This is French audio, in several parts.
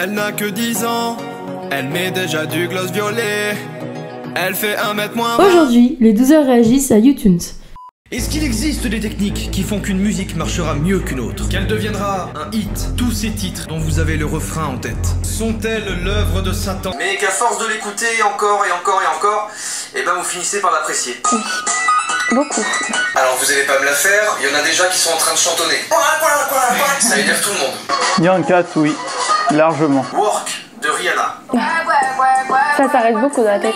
Elle n'a que 10 ans, elle met déjà du gloss violet. Elle fait 1 m moins 20. Aujourd'hui, les 12h réagissent à YouTunes. Est-ce qu'il existe des techniques qui font qu'une musique marchera mieux qu'une autre? Qu'elle deviendra un hit? Tous ces titres dont vous avez le refrain en tête, sont-elles l'œuvre de Satan? Mais qu'à force de l'écouter encore et encore et encore, eh ben vous finissez par l'apprécier. Beaucoup. Alors vous allez pas me la faire, il y en a déjà qui sont en train de chantonner. Ça énerve tout le monde. Nyan Cat, oui, largement. Work de Rihanna. Ça reste beaucoup dans la tête.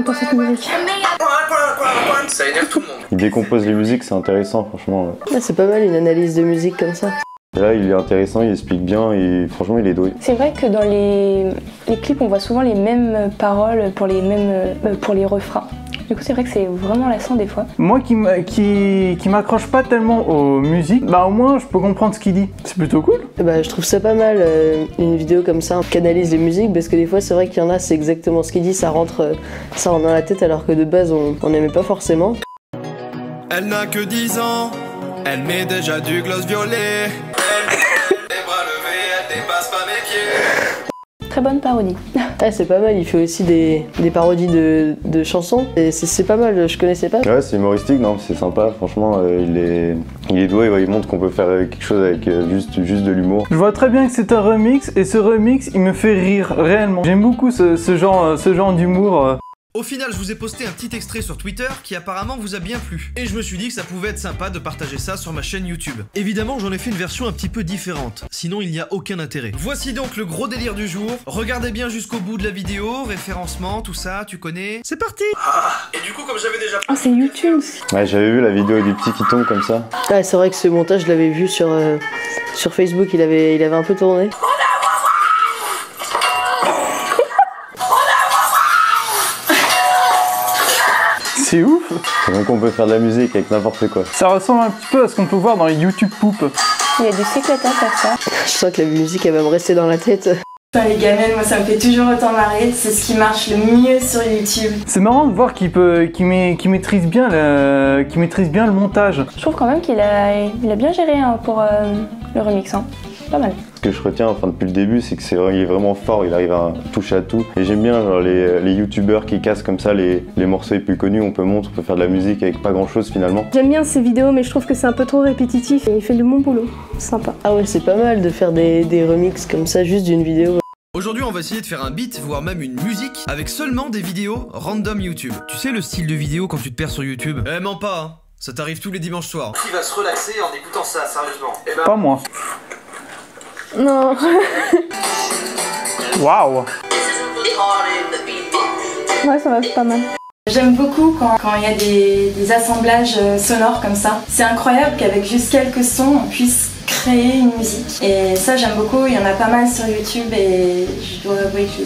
Pour cette musique. Ça énerve tout le monde. Il décompose les musiques, c'est intéressant, franchement. Ah, c'est pas mal une analyse de musique comme ça. Et là, il est intéressant, il explique bien et franchement, il est doué. C'est vrai que dans les clips, on voit souvent les mêmes paroles pour les refrains. Du coup, c'est vrai que c'est vraiment lassant des fois. Moi qui m'accroche pas tellement aux musiques, bah au moins je peux comprendre ce qu'il dit. C'est plutôt cool. Bah, je trouve ça pas mal, une vidéo comme ça qui analyse les musiques, parce que des fois c'est vrai qu'il y en a, c'est exactement ce qu'il dit, ça rentre dans la tête alors que de base on n'aimait pas forcément. Elle n'a que 10 ans, elle met déjà du gloss violet. Les bras levés, elle dépasse pas mes pieds. Très bonne parodie. Ah, c'est pas mal, il fait aussi des parodies de chansons, et c'est pas mal, je connaissais pas. Ouais, c'est humoristique, non, c'est sympa, franchement, il est doué, ouais, il montre qu'on peut faire quelque chose avec juste de l'humour. Je vois très bien que c'est un remix, et ce remix, il me fait rire, réellement. J'aime beaucoup ce genre d'humour. Au final, je vous ai posté un petit extrait sur Twitter qui apparemment vous a bien plu. Et je me suis dit que ça pouvait être sympa de partager ça sur ma chaîne YouTube. Évidemment, j'en ai fait une version un petit peu différente, sinon il n'y a aucun intérêt. Voici donc le gros délire du jour. Regardez bien jusqu'au bout de la vidéo, référencement, tout ça, tu connais. C'est parti. Et du coup, comme j'avais déjà... Ah, c'est YouTube. Ouais, j'avais vu la vidéo du petit qui tombe comme ça. Ah, c'est vrai que ce montage, je l'avais vu sur Facebook, il avait un peu tourné. C'est ouf. Donc on peut faire de la musique avec n'importe quoi. Ça ressemble un petit peu à ce qu'on peut voir dans les YouTube Poop. Il y a du cycle à faire ça. Je sens que la musique, elle va me rester dans la tête. Putain, les gamelles, moi ça me fait toujours autant marrer, c'est ce qui marche le mieux sur YouTube. C'est marrant de voir qu'il maîtrise bien le montage. Je trouve quand même qu'il a bien géré hein, pour le remix. Hein. Pas mal. Ce que je retiens depuis le début, c'est qu'il est vraiment fort, il arrive à toucher à tout. Et j'aime bien genre, les youtubeurs qui cassent comme ça les morceaux les plus connus, on peut faire de la musique avec pas grand chose finalement. J'aime bien ces vidéos, mais je trouve que c'est un peu trop répétitif et il fait du bon boulot. C'est sympa. Ah ouais, c'est pas mal de faire des remixes comme ça, juste d'une vidéo. Aujourd'hui, on va essayer de faire un beat, voire même une musique, avec seulement des vidéos random YouTube. Tu sais le style de vidéo quand tu te perds sur YouTube? Eh, mens pas, hein. Ça t'arrive tous les dimanches soirs. Qui va se relaxer en écoutant ça, sérieusement? Eh ben... Pas moi. Non. Waouh. Ouais, ça va, c'est pas mal. J'aime beaucoup quand il y a des assemblages sonores comme ça. C'est incroyable qu'avec juste quelques sons, on puisse créer une musique. Et ça, j'aime beaucoup. Il y en a pas mal sur YouTube et je dois avouer que je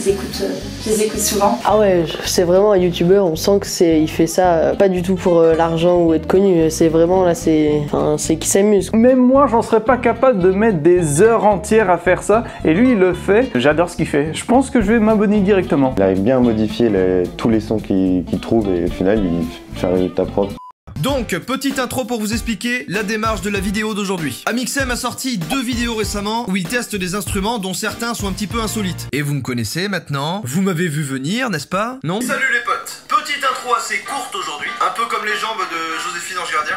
les écoute souvent. Ah ouais, c'est vraiment un youtubeur, on sent il fait ça pas du tout pour l'argent ou être connu. C'est vraiment là, c'est qu'il s'amuse. Même moi, j'en serais pas capable de mettre des heures entières à faire ça. Et lui, il le fait. J'adore ce qu'il fait. Je pense que je vais m'abonner directement. Il arrive bien à modifier tous les sons qu'il trouve et au final, il fait ta propre. Donc, petite intro pour vous expliquer la démarche de la vidéo d'aujourd'hui. Amixem a sorti 2 vidéos récemment où il teste des instruments dont certains sont un petit peu insolites. Et vous me connaissez maintenant, vous m'avez vu venir, n'est-ce pas? Non? Salut les potes. Petite intro assez courte aujourd'hui, un peu comme les jambes de Joséphine Ange Gardien.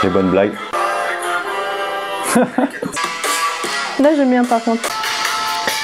Les bonnes blagues. Là, j'aime bien par contre.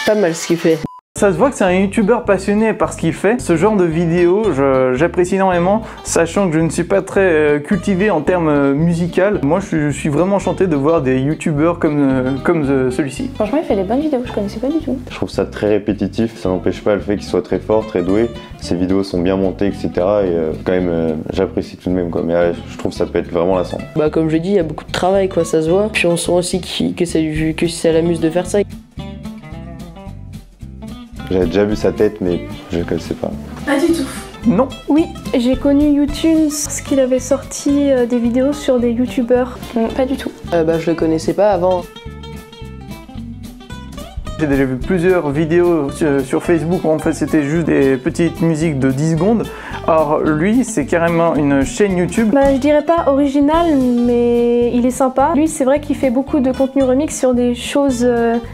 Pas mal ce qu'il fait. Ça se voit que c'est un youtubeur passionné par ce qu'il fait. Ce genre de vidéo, j'apprécie énormément, sachant que je ne suis pas très cultivé en termes musicaux. Moi, je suis vraiment enchanté de voir des youtubeurs comme celui-ci. Franchement, il fait des bonnes vidéos, je connaissais pas du tout. Je trouve ça très répétitif, ça n'empêche pas le fait qu'il soit très fort, très doué. Ses vidéos sont bien montées, etc. Et quand même, j'apprécie tout de même, quoi. Mais je trouve que ça peut être vraiment lassant. Bah comme je l'ai dit, il y a beaucoup de travail, quoi, ça se voit. Puis on sent aussi que ça l'amuse de faire ça. J'avais déjà vu sa tête, mais je ne connaissais pas. Pas du tout. Non. Oui, j'ai connu YouTunes parce qu'il avait sorti des vidéos sur des youtubeurs. Pas du tout. Bah je le connaissais pas avant. J'ai déjà vu plusieurs vidéos sur Facebook où en fait c'était juste des petites musiques de 10 secondes. Or lui c'est carrément une chaîne YouTube. Bah, je dirais pas original, mais il est sympa. Lui c'est vrai qu'il fait beaucoup de contenu remix sur des choses,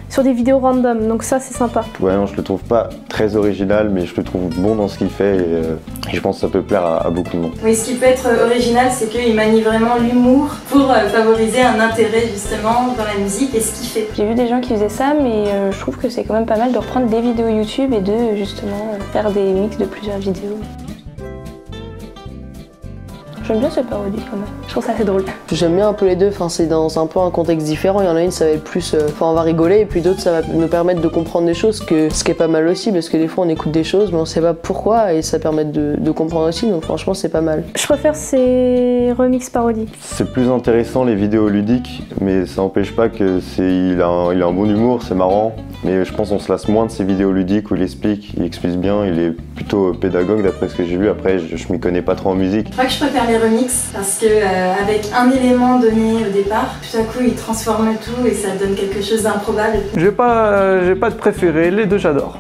sur des vidéos random, donc ça c'est sympa. Ouais, non, je le trouve pas très original, mais je le trouve bon dans ce qu'il fait et je pense que ça peut plaire à beaucoup de monde. Oui, ce qui peut être original, c'est qu'il manie vraiment l'humour pour favoriser un intérêt justement dans la musique et ce qu'il fait. J'ai vu des gens qui faisaient ça, mais je trouve que c'est quand même pas mal de reprendre des vidéos YouTube et de justement faire des mix de plusieurs vidéos. J'aime bien cette parodie quand même, je trouve ça assez drôle. J'aime bien un peu les deux, enfin, c'est dans un peu un contexte différent. Il y en a une, ça va être plus, on va rigoler, et puis d'autres, ça va nous permettre de comprendre des choses, ce qui est pas mal aussi, parce que des fois on écoute des choses, mais on sait pas pourquoi, et ça permet de comprendre aussi, donc franchement c'est pas mal. Je préfère ces remix parodies. C'est plus intéressant les vidéos ludiques, mais ça n'empêche pas que il a un bon humour, c'est marrant. Mais je pense qu'on se lasse moins de ces vidéos ludiques où il explique bien, il est plutôt pédagogue d'après ce que j'ai vu. Après, je m'y connais pas trop en musique. Je crois que je préfère les remix parce que avec un élément donné au départ, tout à coup il transforme tout et ça donne quelque chose d'improbable. J'ai pas de préféré, les deux j'adore.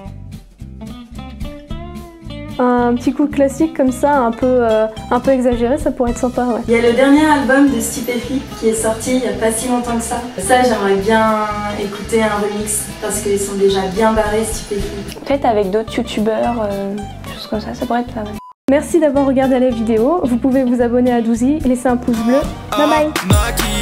Un petit coup classique comme ça, un peu exagéré, ça pourrait être sympa, ouais. Il y a le dernier album de Stupéflip qui est sorti il n'y a pas si longtemps que ça. Ça, j'aimerais bien écouter un remix parce qu'ils sont déjà bien barrés, Stupéflip. Peut-être avec d'autres youtubeurs, choses comme ça pourrait être pas mal. Merci d'avoir regardé la vidéo, vous pouvez vous abonner à Douzy, laisser un pouce bleu, bye bye.